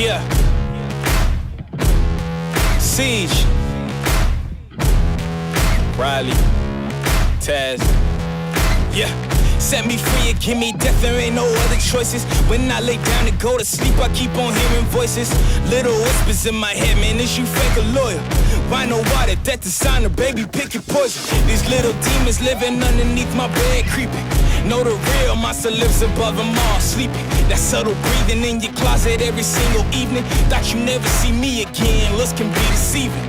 Yeah. Siege. Riley. Taz. Yeah. Set me free and give me death, there ain't no other choices. When I lay down to go to sleep, I keep on hearing voices. Little whispers in my head, man, is you fake or loyal? Why no water, death to sign a baby, pick your poison. These little demons living underneath my bed, creeping. Know the real monster lives above them all, sleeping. That subtle breathing in your closet every single evening. Thought you never see me again, looks can be deceiving.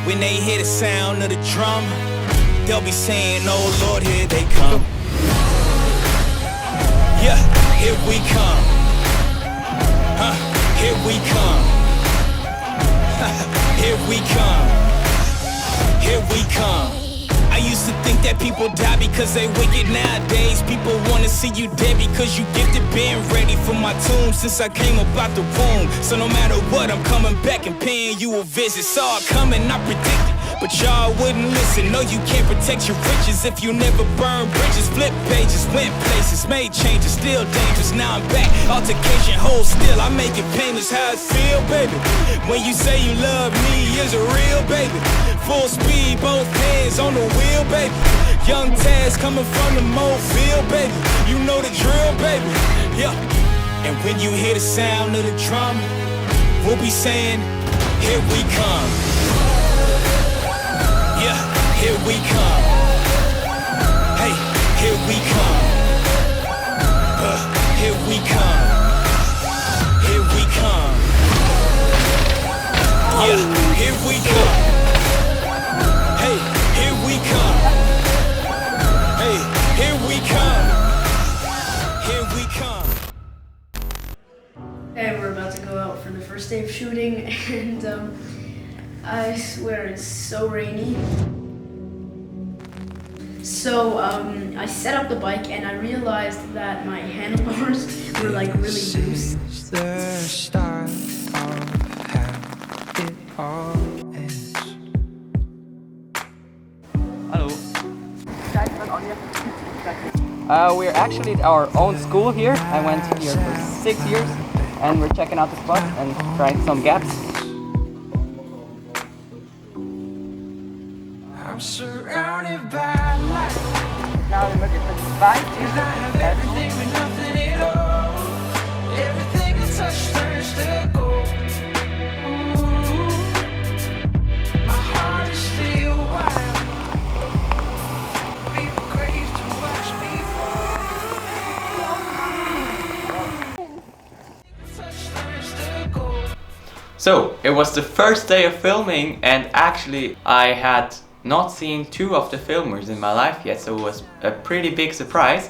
When they hear the sound of the drum, they'll be saying, oh Lord, here they come. Yeah, here we come. Here we come. Here we come. Here we come. I used to think that people die because they wicked. Nowadays people wanna see you dead because you gifted. Been ready for my tomb since I came up out the womb. So no matter what, I'm coming back and paying you a visit. Saw it coming, I predicted, but y'all wouldn't listen. No, you can't protect your riches if you never burn bridges. Flip pages, went places, made changes, still dangerous. Now I'm back, altercation, hold still. I make it painless how it feel, baby. When you say you love me, is it real, baby? Full speed, both hands on the wheel, baby. Young Taz coming from the Mobile, baby. You know the drill, baby. Yeah. And when you hear the sound of the drum, we'll be saying, here we come. Yeah, here we come. Hey, here we come. Here we come. Here we come. Yeah, here we come. Hey, here we come. Hey, here we come. Here we come. Hey, we're about to go out for the first day of shooting, and I swear it's so rainy. So I set up the bike and I realized that my handlebars were like really loose. The start of how it all ends. Hello. We're actually at our own school here. I went here for 6 years, and we're checking out the spot and trying some gaps. I'm surrounded by light. Now we look at the spike. And I have everything with nothing at all. Everything I touch turns to gold. Ooh, my heart is still wild. People crave to watch me fall. Touch turns to gold. So, it was the first day of filming, and actually I had not seen two of the filmers in my life yet, so it was a pretty big surprise.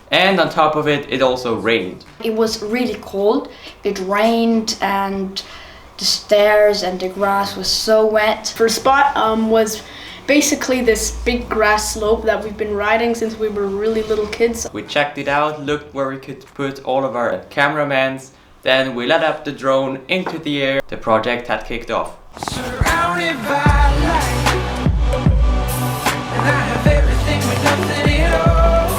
And on top of it, it also rained. It was really cold. It rained and the stairs and the grass was so wet. First spot was basically this big grass slope that we've been riding since we were really little kids. We checked it out, looked where we could put all of our cameramans, then we let up the drone into the air. The project had kicked off. Surrounded by light. And I have everything with nothing at all.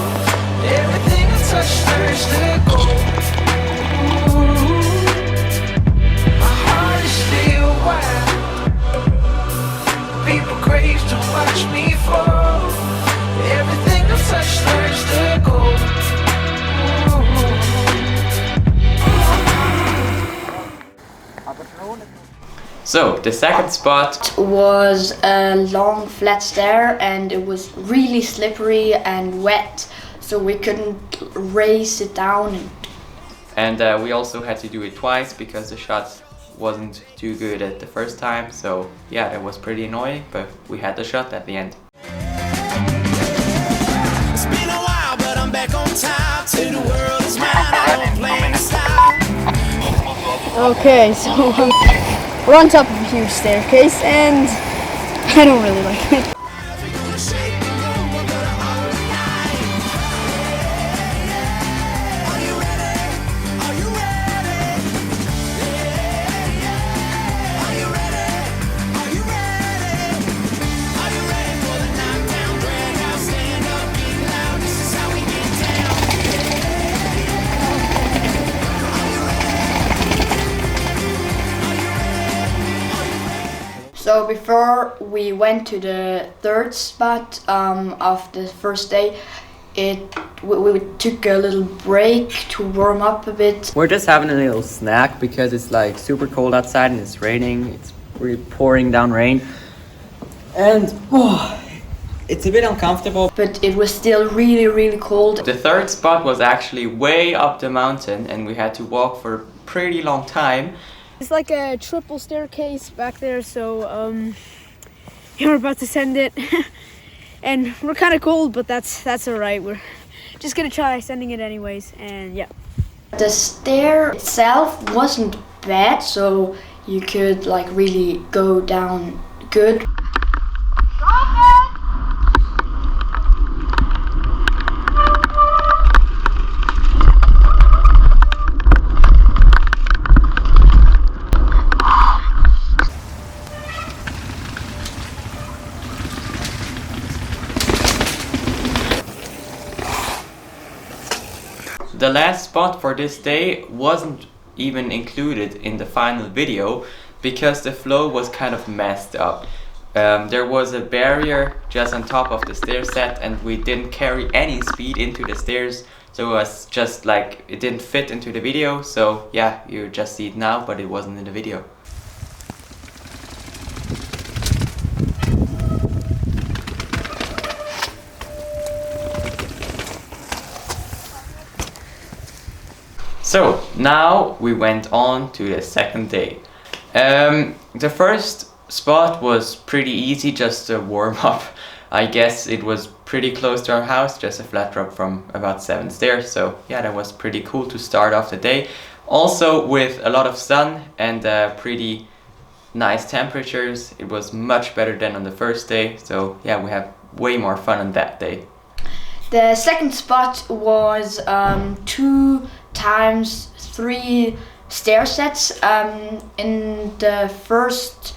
Everything I touch turns to gold. Ooh, my heart is still wild. People crave to watch me fall. Everything I touch turns to gold. So, the second spot Was a long flat stair and it was really slippery and wet, so we couldn't raise it down. and we also had to do it twice because the shot wasn't too good at the first time. So yeah, that was pretty annoying, but we had the shot at the end. It's been a while, but I'm back on top. To the world is mine, I don't blame the style. Okay, so we're on top of a huge staircase and I don't really like it. So before we went to the third spot of the first day, we took a little break to warm up a bit. We're just having a little snack because it's like super cold outside and it's raining. It's really pouring down rain. And it's a bit uncomfortable. But it was still really, really cold. The third spot was actually way up the mountain and we had to walk for a pretty long time. It's like a triple staircase back there, so yeah, we're about to send it. And we're kind of cold, but that's alright. We're just gonna try sending it anyways, and yeah. The stair itself wasn't bad, so you could like really go down good. The last spot for this day wasn't even included in the final video because the flow was kind of messed up. There was a barrier just on top of the stair set and we didn't carry any speed into the stairs, so it was just like it didn't fit into the video. So yeah, you just see it now, but it wasn't in the video. So now we went on to the second day. The first spot was pretty easy, just a warm up. I guess it was pretty close to our house, just a flat drop from about 7 stairs. So yeah, that was pretty cool to start off the day. Also with a lot of sun and pretty nice temperatures. It was much better than on the first day. So yeah, we have way more fun on that day. The second spot was 2 times 3 stair sets. In the first,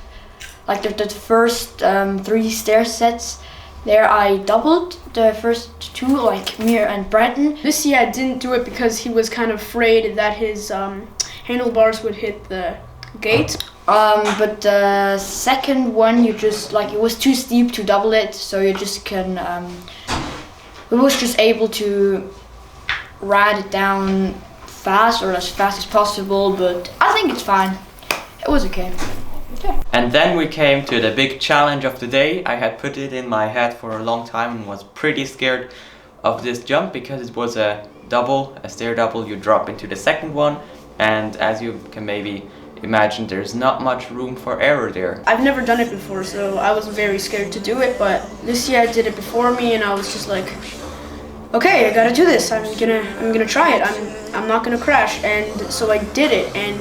like the first 3 stair sets, there I doubled the first 2, like Mir and Brenton. This year I didn't do it because he was kind of afraid that his handlebars would hit the gate. But the second one, you just like, it was too steep to double it, so you just can. We was just able to ride it down fast, or as fast as possible, but I think it's fine. It was okay. And then we came to the big challenge of the day. I had put it in my head for a long time and was pretty scared of this jump because it was a stair double. You drop into the second one, and as you can maybe imagine, there's not much room for error there. I've never done it before, so I was very scared to do it, but this year I did it before me and I was just like, okay, I gotta do this. I'm gonna try it. I'm not gonna crash. And so I did it, and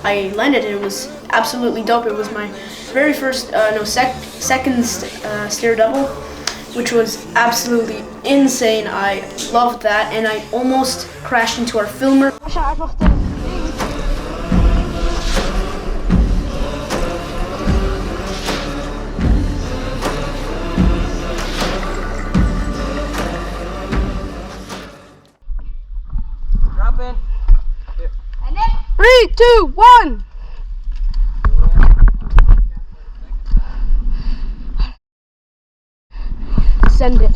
I landed. And it was absolutely dope. It was my very first, second stair double, which was absolutely insane. I loved that, and I almost crashed into our filmer. Drop in. 3, 2, 1. Send it.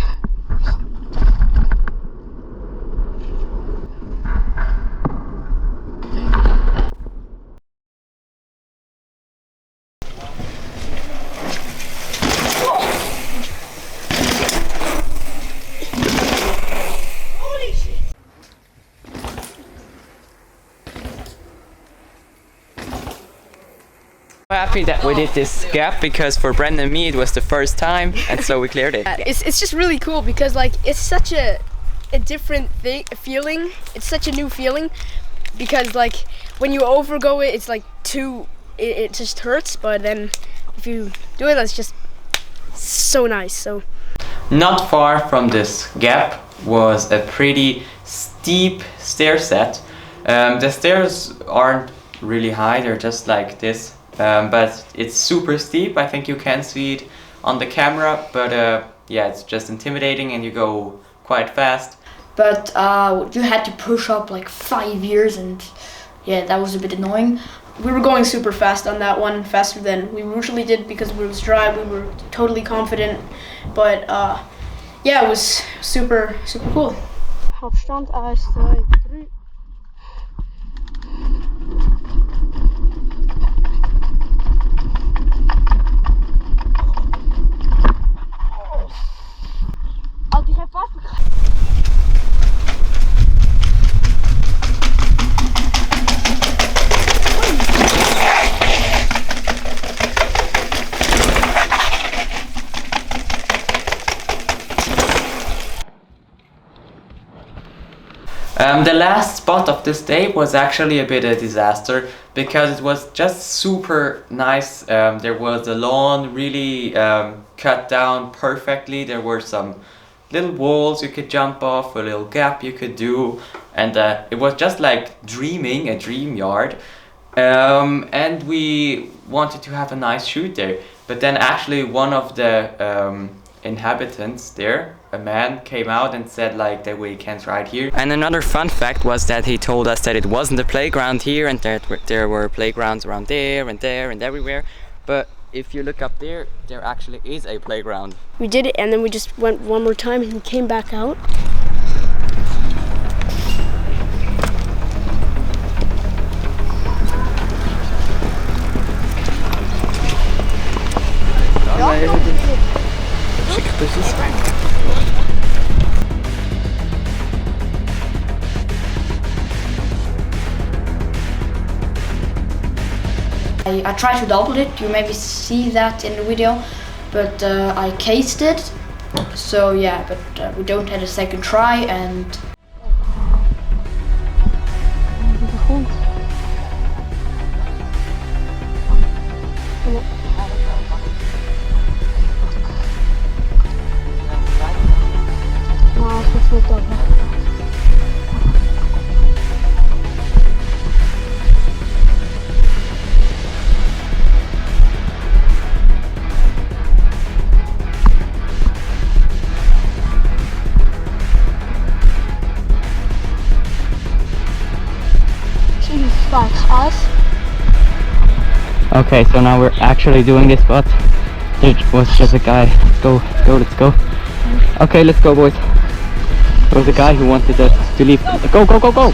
Happy that we did this gap because for Brendan and me it was the first time, and so we cleared it. It's just really cool because like it's such a different feeling. It's such a new feeling because like when you overgo it, it's like it just hurts, but then if you do it, that's just so nice. So Not far from this gap was a pretty steep stair set. The stairs aren't really high, they're just like this. But it's super steep. I think you can see it on the camera, but yeah, it's just intimidating and you go quite fast. But you had to push up like 5 years, and yeah, that was a bit annoying. we were going super fast on that one, faster than we usually did because it was dry. We were totally confident, but yeah, it was super cool. Hauptstand 1, 2, 3. Ik heb vast. The last spot of this day was actually a bit of a disaster because it was just super nice. There was a lawn really cut down perfectly. There were some little walls you could jump off, a little gap you could do, and it was just like dreaming, a dream yard. And we wanted to have a nice shoot there, but then actually one of the inhabitants there, a man, came out and said like that we can't ride here. And another fun fact was that he told us that it wasn't a playground here and that there were playgrounds around there and everywhere, but if you look up there, there actually is a playground. We did it, and then we just went one more time and came back out. I tried to double it, you maybe see that in the video, but I cased it, so yeah, but we don't have a second try and... Okay, so now we're actually doing this, but there was just a guy. Let's go. Okay, let's go, boys. There was a guy who wanted us to leave. Go! Go! Go!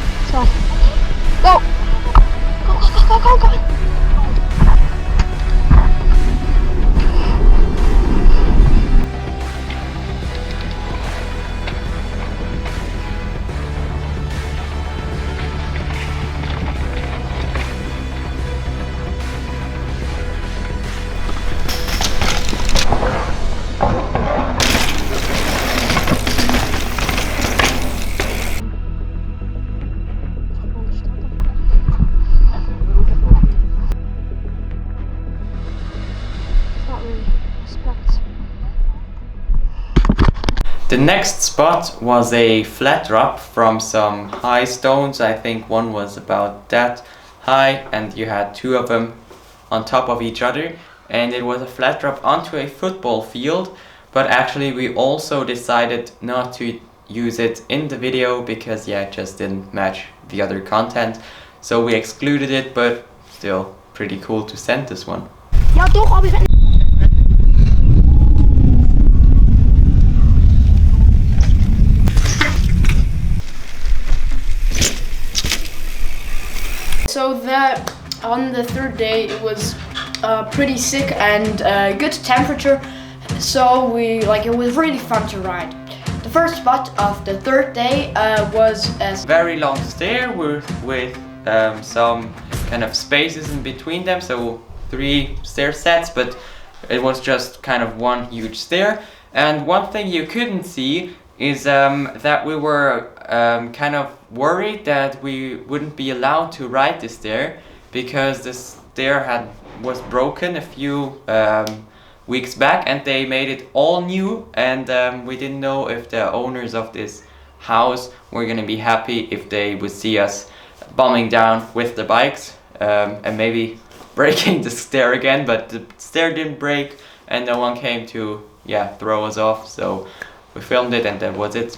The next spot was a flat drop from some high stones. I think one was about that high and you had two of them on top of each other, and it was a flat drop onto a football field, but actually we also decided not to use it in the video because yeah, it just didn't match the other content, so we excluded it, but still pretty cool to send this one. Ja, toch, aber So that on the third day it was pretty sick and good temperature, so it was really fun to ride. The first spot of the third day was a very long stair with some kind of spaces in between them, so 3 stair sets, but it was just kind of one huge stair. And one thing you couldn't see is that we were kind of worried that we wouldn't be allowed to ride this stair because the stair was broken a few weeks back and they made it all new, and we didn't know if the owners of this house were gonna be happy if they would see us bombing down with the bikes and maybe breaking the stair again, but the stair didn't break and no one came to throw us off, so we filmed it and that was it.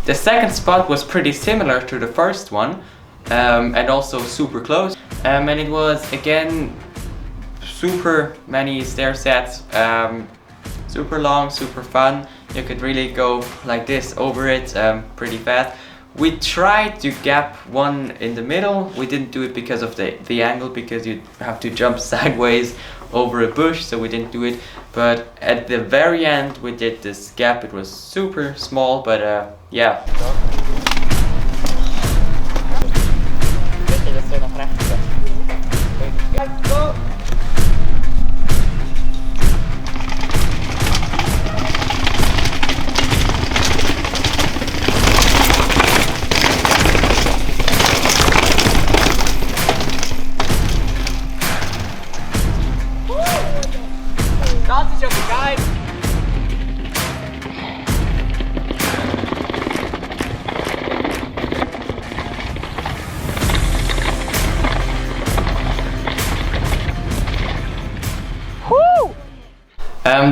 The second spot was pretty similar to the first one, and also super close. And it was again super many stair sets, super long, super fun. You could really go like this over it pretty fast. We tried to gap one in the middle. We didn't do it because of the angle, because you have to jump sideways over a bush, so we didn't do it. But at the very end we did this gap. It was super small, but yeah.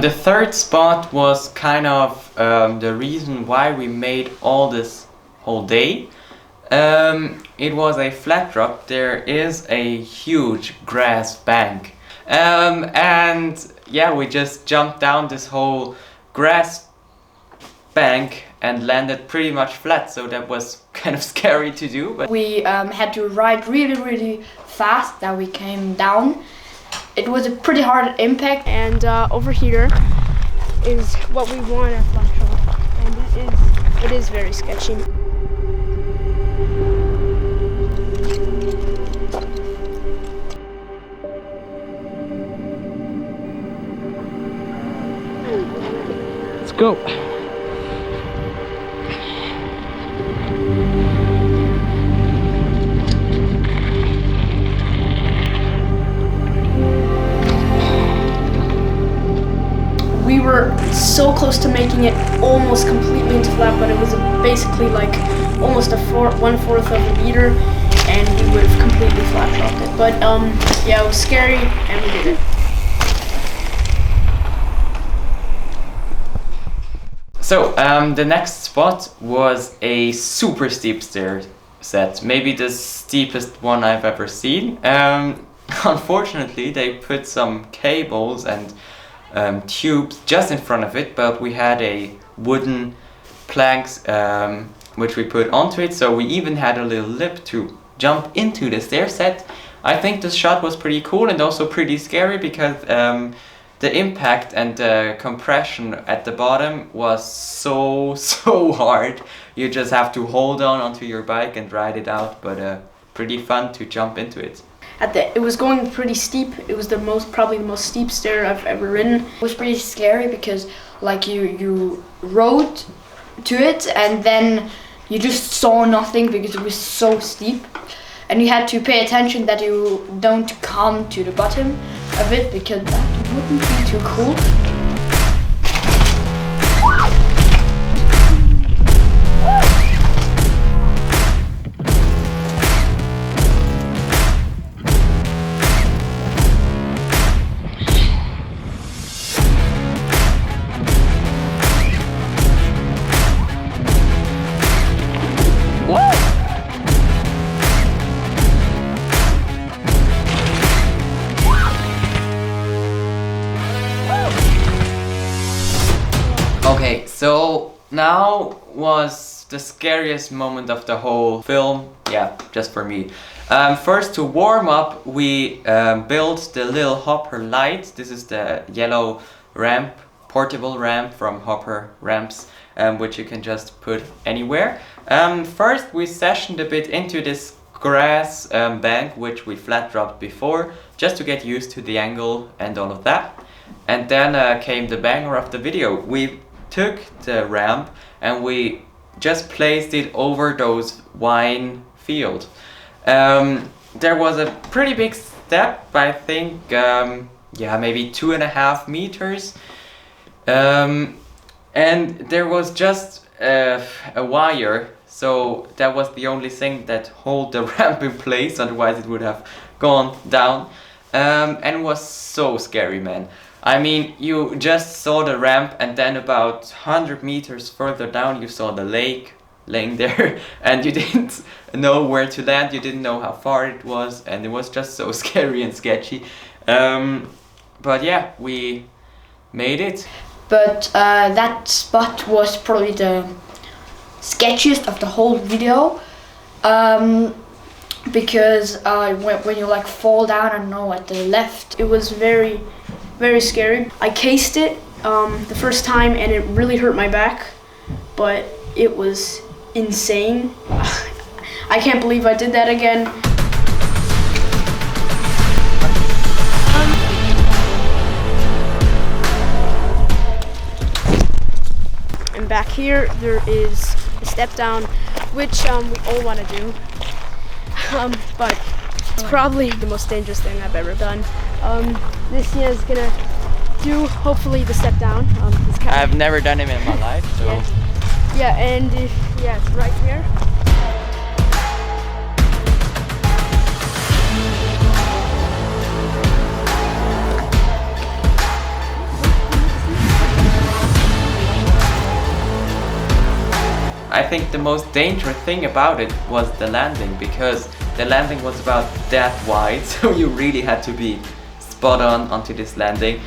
The third spot was kind of the reason why we made all this whole day. It was a flat drop. There is a huge grass bank, and yeah, we just jumped down this whole grass bank and landed pretty much flat, so that was kind of scary to do. But We had to ride really fast that we came down. It was a pretty hard impact. And over here is what we want at flat drop, and it is very sketchy. Let's go. We were so close to making it almost completely into flat, but it was basically like almost 1/4 of a meter, and we would have completely flat dropped it. But yeah, it was scary, and we did it. so the next spot was a super steep stair set, maybe the steepest one I've ever seen. Unfortunately, they put some cables and tubes just in front of it, but we had a wooden planks which we put onto it, so we even had a little lip to jump into the stair set. I think this shot was pretty cool and also pretty scary, because the impact and the compression at the bottom was so hard. You just have to hold on onto your bike and ride it out, but pretty fun to jump into it. It was going pretty steep. It was probably the most steep stair I've ever ridden. It was pretty scary because like you rode to it and then you just saw nothing because it was so steep, and you had to pay attention that you don't come to the bottom of it, because that wouldn't be too cool. Okay, so now was the scariest moment of the whole film, yeah, just for me. First, to warm up, we built the little Hopper light. This is the yellow ramp, portable ramp from Hopper Ramps, which you can just put anywhere. First, we sessioned a bit into this grass bank, which we flat dropped before, just to get used to the angle and all of that. And then came the banger of the video. We took the ramp and we just placed it over those wine fields. There was a pretty big step, I think, yeah, maybe 2.5 meters. And there was just a wire, so that was the only thing that held the ramp in place, otherwise it would have gone down. And it was so scary, man. I mean, you just saw the ramp, and then about 100 meters further down you saw the lake laying there and you didn't know where to land, you didn't know how far it was, and it was just so scary and sketchy. But yeah, we made it. But that spot was probably the sketchiest of the whole video, because when you like fall down, I don't know, at the left, It was very, very scary. I cased it the first time and it really hurt my back, but it was insane. I can't believe I did that again. And back here there is a step down, which we all want to do, but it's probably the most dangerous thing I've ever done. This year is gonna do hopefully the step down. I've never done it in my life, so Yeah, and yeah, it's right here. I think the most dangerous thing about it was the landing, because the landing was about that wide, so you really had to be spot on onto this landing.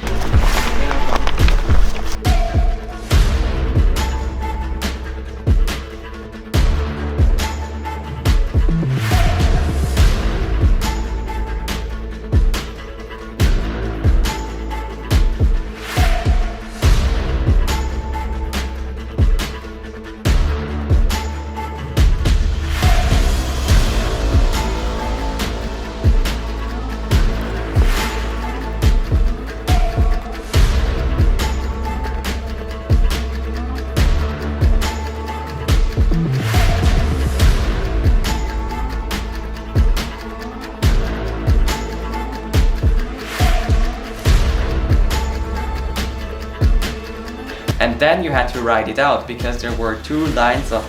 And then you had to ride it out, because there were two lines of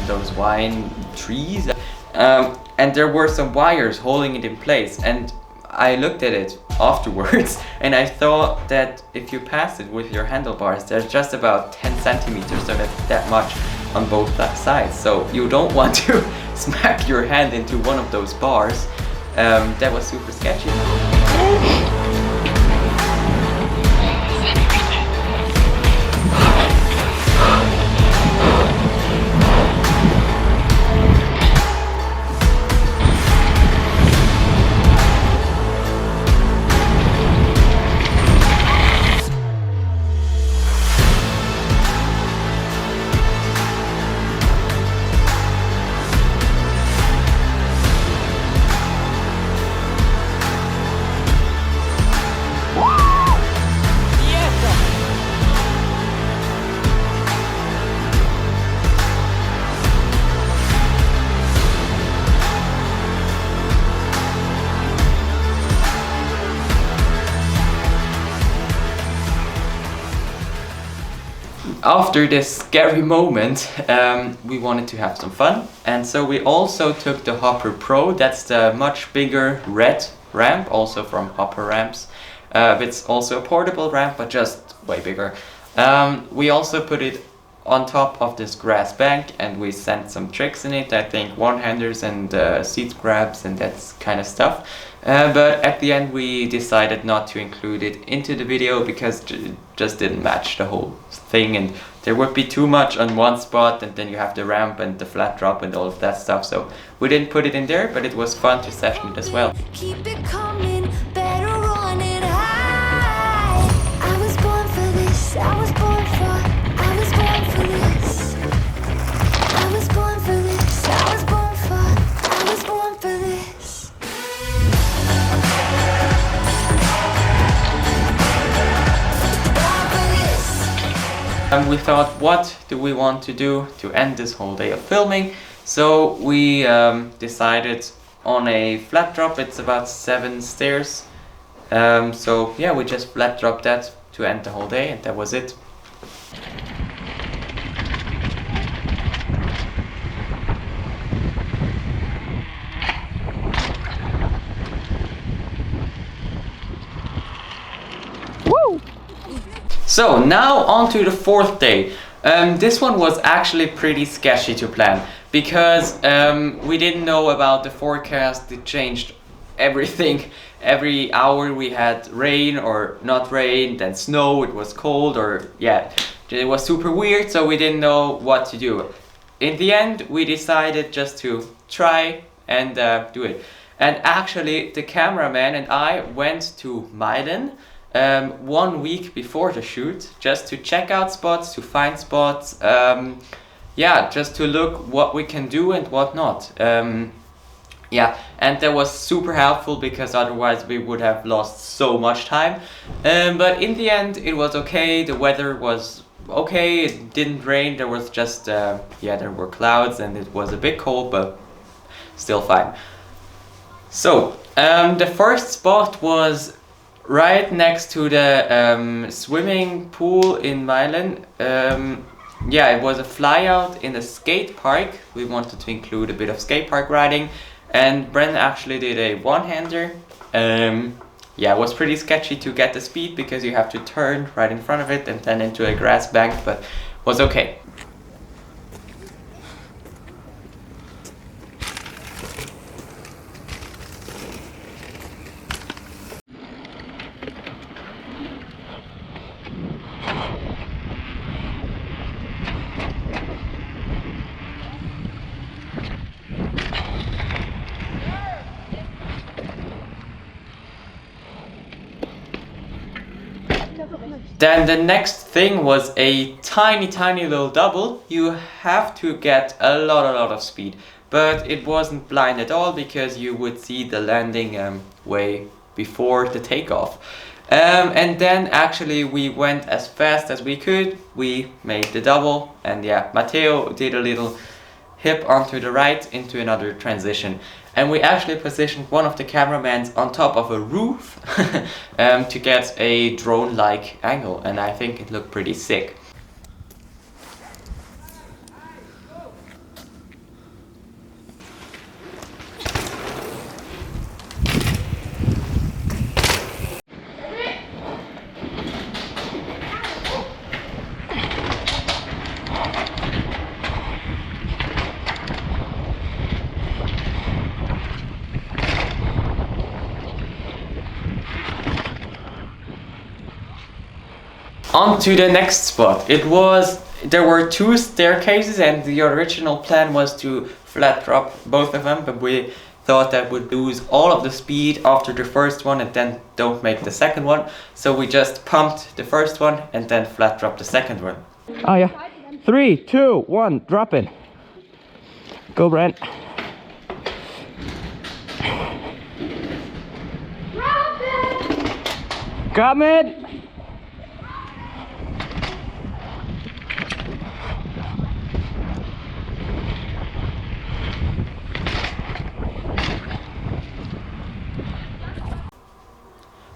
those wine trees, and there were some wires holding it in place. And I looked at it afterwards and I thought that if you pass it with your handlebars, there's just about 10 centimeters, so that's that much on both sides. So you don't want to smack your hand into one of those bars. That was super sketchy. After this scary moment, we wanted to have some fun, and so we also took the Hopper Pro. That's the much bigger red ramp, also from Hopper Ramps. It's also a portable ramp, but just way bigger. We also put it on top of this grass bank, and we sent some tricks in it. I think one-handers and seat grabs and that kind of stuff. But at the end we decided not to include it into the video because it just didn't match the whole thing, and there would be too much on one spot, and then you have the ramp and the flat drop and all of that stuff. So we didn't put it in there, but it was fun to session it as well. Keep it coming, better run it high. I was born for this, I was born for this. I was born for this, I was born for this. And we thought, what do we want to do to end this whole day of filming? So we decided on a flat drop. It's about 7 stairs. So yeah, we just flat dropped that to end the whole day, and that was it. So now on to the 4th day. This one was actually pretty sketchy to plan because we didn't know about the forecast. It changed everything. Every hour we had rain or not rain, then snow, it was cold, or yeah, it was super weird, so we didn't know what to do. In the end, we decided just to try and do it. And actually, the cameraman and I went to Mailand 1 week before the shoot just to check out spots, to find spots, yeah, just to look what we can do and what not. Yeah, and that was super helpful because otherwise we would have lost so much time. But in the end, it was okay. The weather was okay. It didn't rain. There was just, yeah, there were clouds and it was a bit cold, but still fine. So, the first spot was right next to the swimming pool in Mailand. Yeah, it was a flyout in a skate park. We wanted to include a bit of skate park riding. And Brendan actually did a one-hander. Yeah, it was pretty sketchy to get the speed because you have to turn right in front of it and then into a grass bank, but was okay. Then the next thing was a tiny little double. You have to get a lot of speed, but it wasn't blind at all because you would see the landing way before the takeoff. And then actually we went as fast as we could. We made the double, and yeah, Matteo did a little hip onto the right into another transition. And we actually positioned one of the cameramans on top of a roof to get a drone-like angle, and I think it looked pretty sick. On to the next spot. There were 2 staircases and the original plan was to flat drop both of them, but we thought that would lose all of the speed after the first one and then don't make the second one. So we just pumped the first one and then flat dropped the second one. Oh yeah. 3, 2, 1, drop it. Go, Brent. Coming.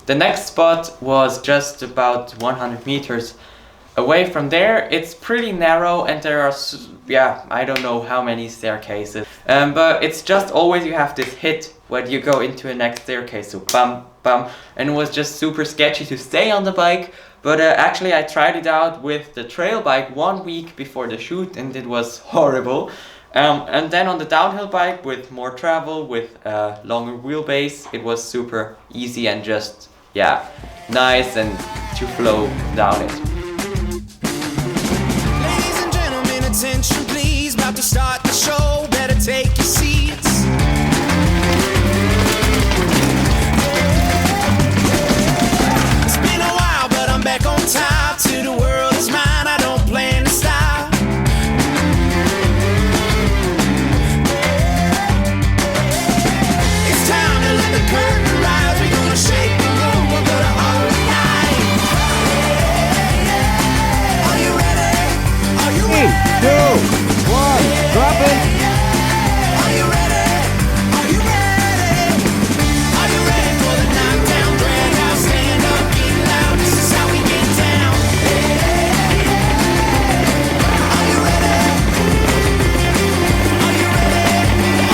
The next spot was just about 100 meters away from there. It's pretty narrow and there are, yeah, I don't know how many staircases. But it's just always you have this hit when you go into a next staircase. So bum, bum. And it was just super sketchy to stay on the bike. But actually I tried it out with the trail bike 1 week before the shoot and it was horrible. And then on the downhill bike with more travel, with longer wheelbase, it was super easy and just, yeah, nice and to flow down it. Ladies and gentlemen, attention please. About to start the show, better take your seats. It's been a while, but I'm back on top. To the world is mine, I don't plan to stop. It's time to let the curtain rise. We're gonna shake the room, we're gonna all night. Are you ready? Are you ready? 3, 2, 1, drop it. Are you ready? Are you ready? Are you ready for the knockdown, drag out, stand up, get loud? This is how we get down. Are you ready? Are you ready?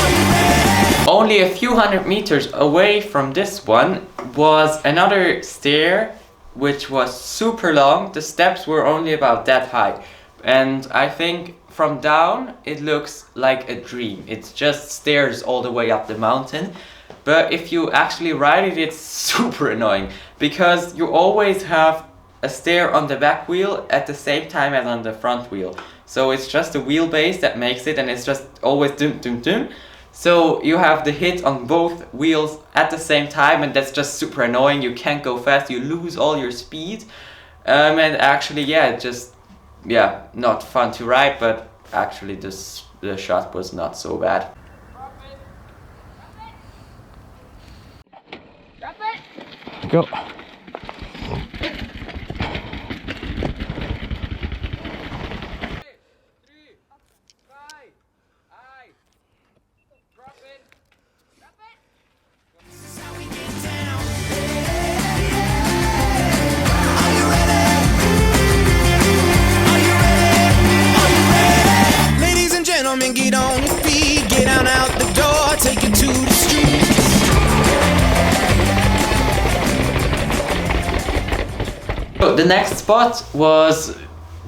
Are you ready? Only a few hundred meters away from this one was another stair which was super long. The steps were only about that high. and I think from down it looks like a dream. It's just stairs all the way up the mountain. But if you actually ride it, it's super annoying because you always have a stair on the back wheel at the same time as on the front wheel. So it's just the wheelbase that makes it, and it's just always dum dum dum. So you have the hit on both wheels at the same time, and that's just super annoying. You can't go fast, you lose all your speed. And actually, yeah, not fun to ride, but actually the shot was not so bad. Go. Ladies and gentlemen, get on your feet, get on out the door, take it to the streets. So the next spot was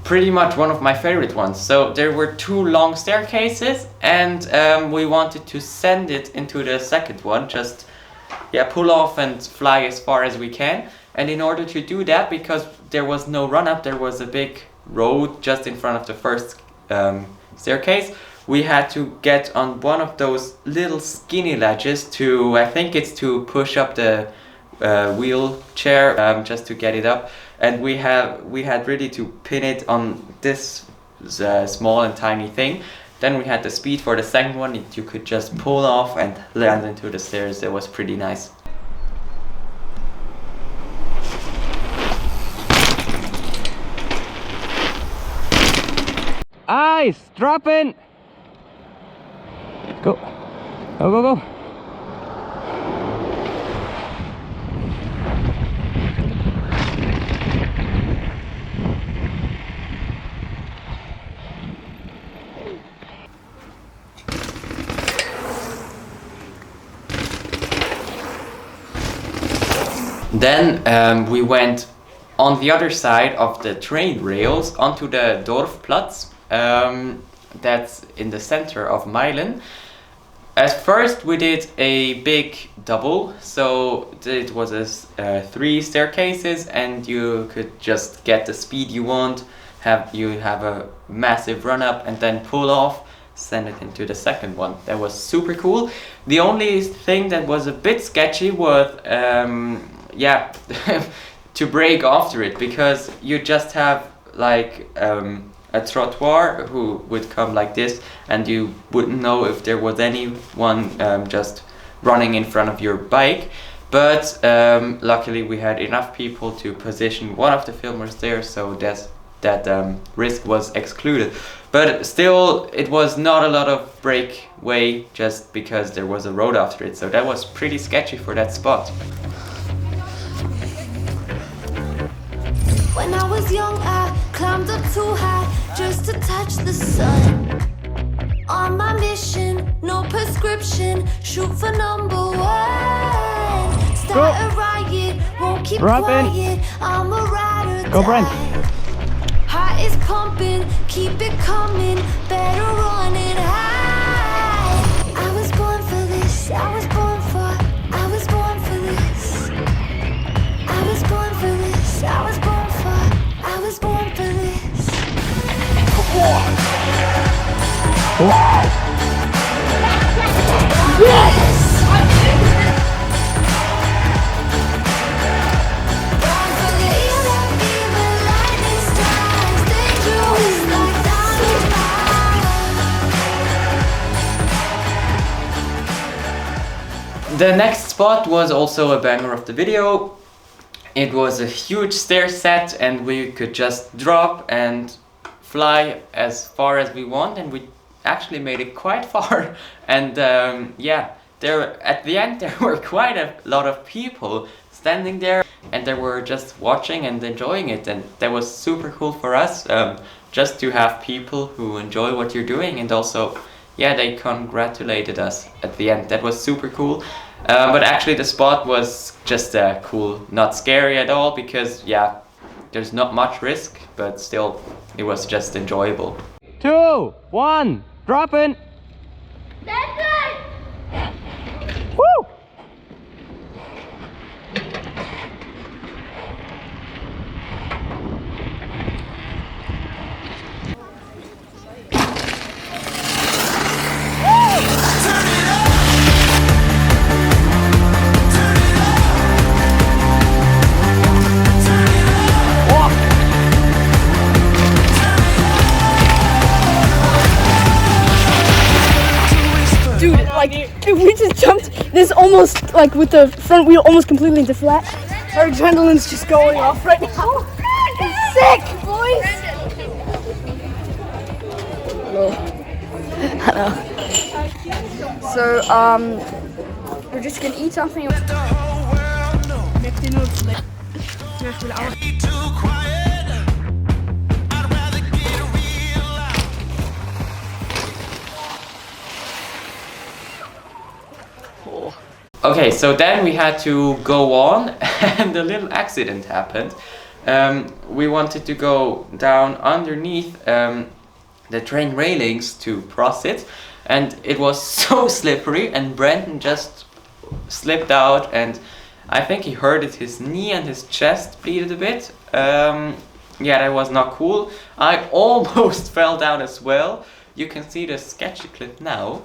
pretty much one of my favorite ones. So there were 2 long staircases, and we wanted to send it into the second one, just pull off and fly as far as we can. And in order to do that, because there was no run up, there was a big road just in front of the first staircase, we had to get on one of those little skinny ledges to, I think it's to push up the wheelchair, just to get it up. And we had really to pin it on this small and tiny thing. Then we had the speed for the second one. You could just pull off and land into the stairs. It was pretty nice. Ice, drop in. Go. Go, go, go. Then we went on the other side of the train rails onto the Dorfplatz. That's in the center of Meilen. At first we did a big double, so it was 3 staircases, and you could just get the speed you want. You have a massive run up and then pull off, send it into the second one. That was super cool. The only thing that was a bit sketchy was to brake after it, because you just have like a trottoir who would come like this, and you wouldn't know if there was anyone just running in front of your bike. But luckily we had enough people to position one of the filmers there, so that risk was excluded. But still, it was not a lot of breakaway just because there was a road after it, so that was pretty sketchy for that spot. When I was young, I climbed up too high just to touch the sun. On my mission, no prescription, shoot for #1. Start a riot, won't keep quiet. I'm a ride or Go, Brent. die. Heart is pumping, keep it coming, better run it high. I was born for this, I was born for this. I was born for this, I was born for this. Born for this. Even lightning strikes, dangerous like dynamite. The next spot was also a banger of the video. It was a huge stair set, and we could just drop and fly as far as we want, and we actually made it quite far. And there at the end there were quite a lot of people standing there, and they were just watching and enjoying it, and that was super cool for us, just to have people who enjoy what you're doing, and also they congratulated us at the end. That was super cool. But actually the spot was just cool, not scary at all, because There's not much risk, but still, it was just enjoyable. 2, 1, dropping. Woo! Dude, like, if we just jumped this almost, like, with the front wheel almost completely into flat, our adrenaline's just going off right now. It's sick, boys! Hello. So, we're just gonna eat something. Okay, so then we had to go on and a little accident happened. We wanted to go down underneath the train railings to cross it, and it was so slippery, and Brendan just slipped out, and I think he hurted his knee and his chest bleeded a bit. Yeah, that was not cool. I almost fell down as well. You can see the sketchy clip now.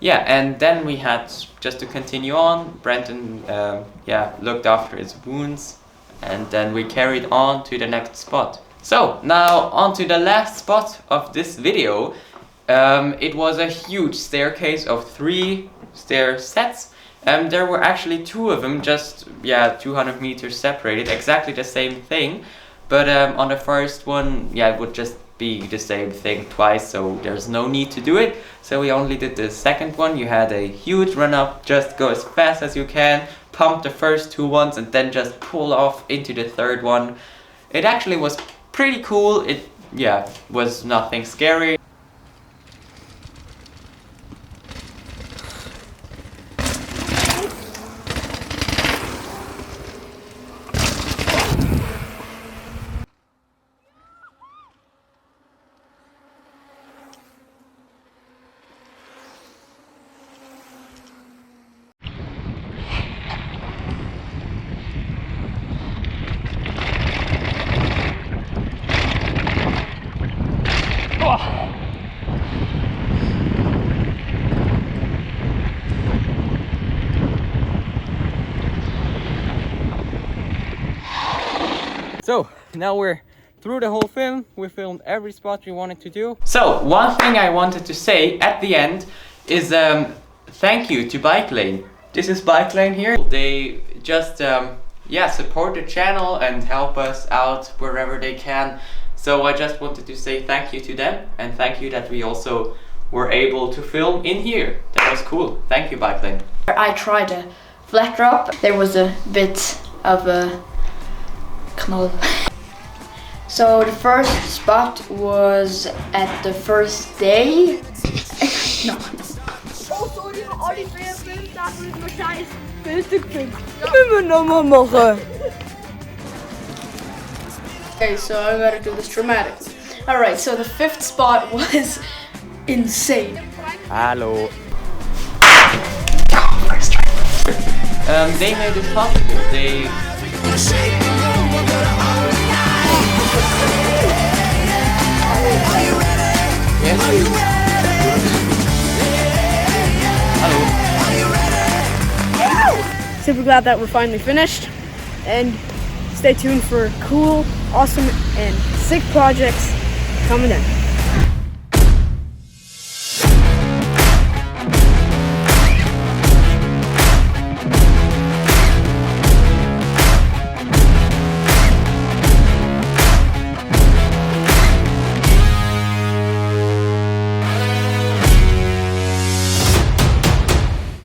Yeah, and then we had, just to continue on, Brendan looked after his wounds, and then we carried on to the next spot. So, now on to the last spot of this video. It was a huge staircase of 3 stair sets. There were actually 2 of them, just 200 meters separated, exactly the same thing. But on the first one, it would just be the same thing twice, so there's no need to do it. So we only did the second one. You had a huge run up, just go as fast as you can, pump the first 2 ones, and then just pull off into the third one. It actually was pretty cool. It was nothing scary. So, now we're through the whole film. We filmed every spot we wanted to do. So, one thing I wanted to say at the end is thank you to Bike Lane. This is Bike Lane here. They just support the channel and help us out wherever they can. So I just wanted to say thank you to them, and thank you that we also were able to film in here. That was cool. Thank you, Bike Lane. I tried a flat drop. There was a bit of a knoll. So the first spot was at the first day. No. Okay, so I gotta do this dramatically. Alright, so the 5th spot was insane. Hello. They made it possible. They Super glad that we're finally finished, and stay tuned for cool, awesome, and sick projects coming in.